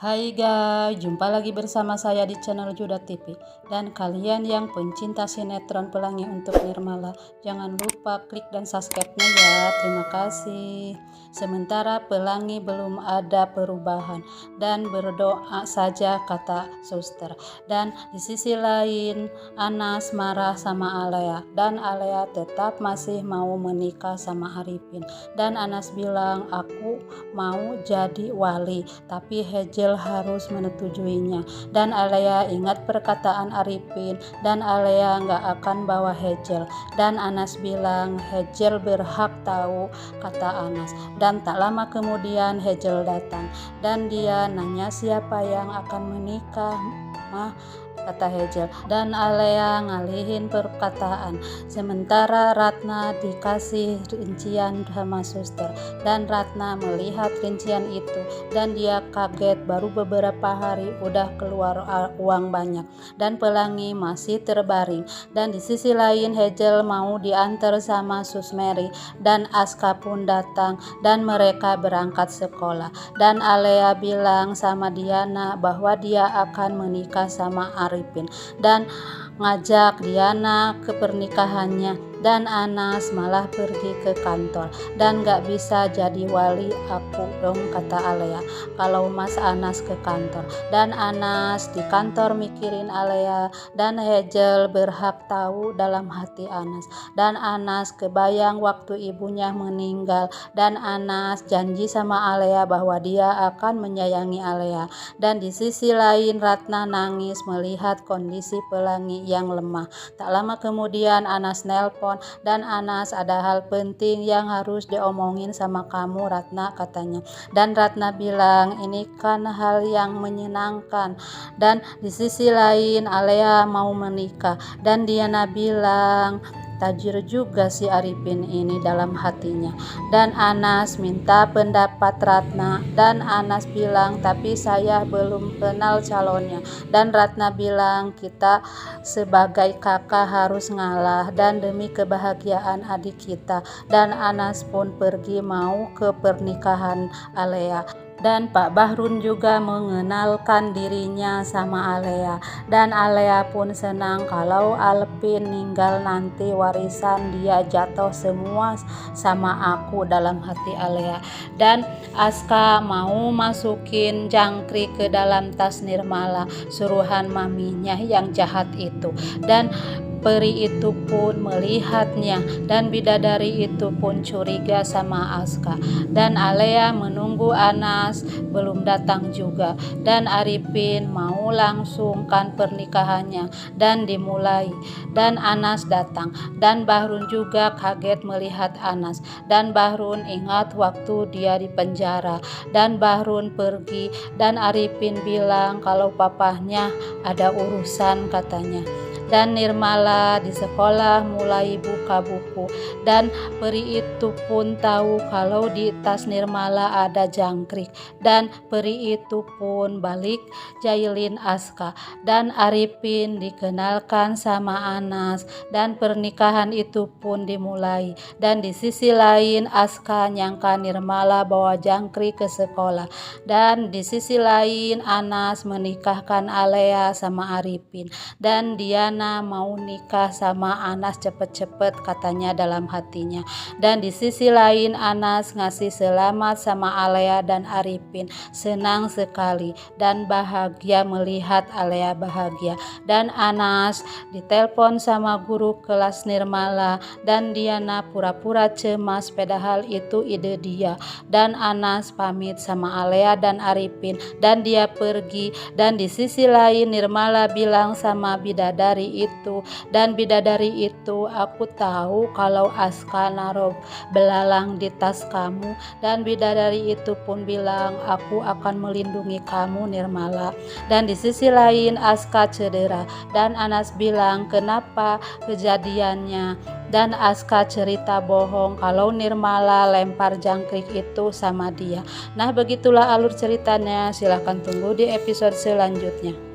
Hai guys, jumpa lagi bersama saya di channel Juda TV. Dan kalian yang pencinta sinetron Pelangi untuk Nirmala, jangan lupa klik dan subscribe-nya ya. Terima kasih. Sementara Pelangi belum ada perubahan dan berdoa saja kata suster. Dan di sisi lain Anas marah sama Alea dan Alea tetap masih mau menikah sama Arifin. Dan Anas bilang, aku mau jadi wali, tapi Hejel harus menetujuinya. Dan Alea ingat perkataan Arifin dan Alea nggak akan bawa Hejel. Dan Anas bilang Hejel berhak tahu, kata Anas. Dan tak lama kemudian Hejel datang dan dia nanya siapa yang akan menikah, mah, kata Hejel. Dan Alea ngalihin perkataan. Sementara Ratna dikasih rincian sama suster dan Ratna melihat rincian itu dan dia kaget, baru beberapa hari udah keluar uang banyak dan Pelangi masih terbaring. Dan di sisi lain Hejel mau diantar sama Sus Mary dan Aska pun datang dan mereka berangkat sekolah. Dan Alea bilang sama Diana bahwa dia akan menikah sama Arifin dan ngajak Diana ke pernikahannya. Dan Anas malah pergi ke kantor dan gak bisa jadi wali aku dong, kata Alea, kalau Mas Anas ke kantor. Dan Anas di kantor mikirin Alea dan Hejel berhak tahu dalam hati Anas. Dan Anas kebayang waktu ibunya meninggal dan Anas janji sama Alea bahwa dia akan menyayangi Alea. Dan di sisi lain Ratna nangis melihat kondisi Pelangi yang lemah. Tak lama kemudian Anas nelpon, dan Anas, ada hal penting yang harus diomongin sama kamu Ratna, katanya. Dan Ratna bilang ini kan hal yang menyenangkan. Dan di sisi lain Alea mau menikah dan Diana bilang tajir juga si Arifin ini dalam hatinya. Dan Anas minta pendapat Ratna dan Anas bilang tapi saya belum kenal calonnya. Dan Ratna bilang kita sebagai kakak harus ngalah dan demi kebahagiaan adik kita. Dan Anas pun pergi mau ke pernikahan Alea. Dan Pak Bahrun juga mengenalkan dirinya sama Alea. Dan Alea pun senang kalau Alvin ninggal nanti warisan dia jatuh semua sama aku, dalam hati Alea. Dan Aska mau masukin jangkrik ke dalam tas Nirmala, suruhan maminya yang jahat itu. Dan peri itu pun melihatnya dan bidadari itu pun curiga sama Aska. Dan Alea menunggu Anas belum datang juga. Dan Arifin mau langsungkan pernikahannya dan dimulai. Dan Anas datang dan Bahrun juga kaget melihat Anas. Dan Bahrun ingat waktu dia di penjara dan Bahrun pergi dan Arifin bilang kalau papahnya ada urusan, katanya. Dan Nirmala di sekolah mulai buka buku dan peri itu pun tahu kalau di tas Nirmala ada jangkrik. Dan peri itu pun balik jailin Aska dan Arifin dikenalkan sama Anas dan pernikahan itu pun dimulai. Dan di sisi lain Aska nyangka Nirmala bawa jangkrik ke sekolah dan di sisi lain Anas menikahkan Alea sama Arifin dan Diana mau nikah sama Anas cepet-cepet, katanya dalam hatinya. Dan di sisi lain Anas ngasih selamat sama Alea dan Arifin, senang sekali dan bahagia melihat Alea bahagia. Dan Anas ditelepon sama guru kelas Nirmala dan Diana pura-pura cemas padahal itu ide dia. Dan Anas pamit sama Alea dan Arifin dan dia pergi. Dan di sisi lain Nirmala bilang sama bidadari itu, dan bidadari itu, aku tahu kalau Aska naruh belalang di tas kamu. Dan bidadari itu pun bilang aku akan melindungi kamu Nirmala. Dan di sisi lain Aska cedera dan Anas bilang kenapa kejadiannya. Dan Aska cerita bohong kalau Nirmala lempar jangkrik itu sama dia. Nah begitulah alur ceritanya, silahkan tunggu di episode selanjutnya.